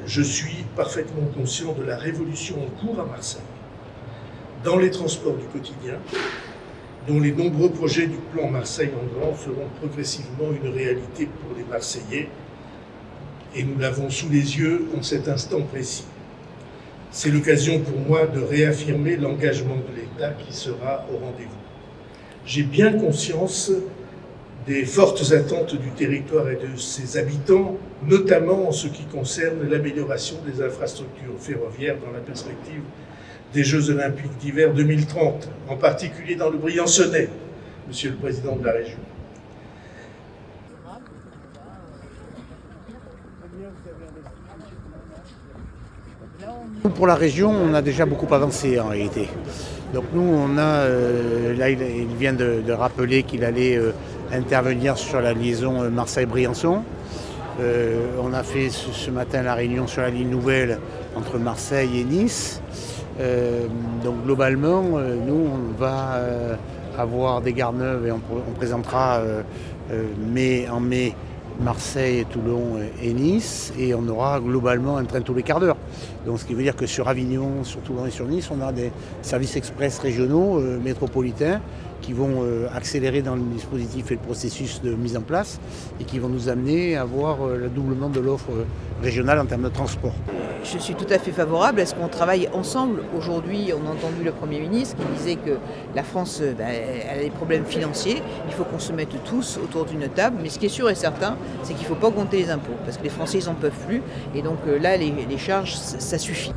Je suis parfaitement conscient de la révolution en cours à Marseille, dans les transports du quotidien, dont les nombreux projets du plan Marseille en grand seront progressivement une réalité pour les Marseillais, et nous l'avons sous les yeux en cet instant précis. C'est l'occasion pour moi de réaffirmer l'engagement de l'État qui sera au rendez-vous. J'ai bien conscience des fortes attentes du territoire et de ses habitants, notamment en ce qui concerne l'amélioration des infrastructures ferroviaires dans la perspective des Jeux Olympiques d'hiver 2030, en particulier dans le Briançonnais, Monsieur le Président de la Région. Pour la région, on a déjà beaucoup avancé en réalité. Donc nous, on a, là il vient de rappeler qu'il allait intervenir sur la liaison Marseille-Briançon. On a fait ce matin la réunion sur la ligne nouvelle entre Marseille et Nice. Donc globalement, nous on va avoir des gares neuves et on présentera en mai Marseille, Toulon et Nice, et on aura globalement un train tous les quarts d'heure. Donc ce qui veut dire que sur Avignon, sur Toulon et sur Nice, on a des services express régionaux, métropolitains, qui vont accélérer dans le dispositif et le processus de mise en place et qui vont nous amener à avoir le doublement de l'offre régionale en termes de transport. Je suis tout à fait favorable à ce qu'on travaille ensemble. Aujourd'hui, on a entendu le Premier ministre qui disait que la France elle a des problèmes financiers. Il faut qu'on se mette tous autour d'une table. Mais ce qui est sûr et certain, c'est qu'il ne faut pas augmenter les impôts parce que les Français, ils n'en peuvent plus. Et donc là, les charges, ça suffit.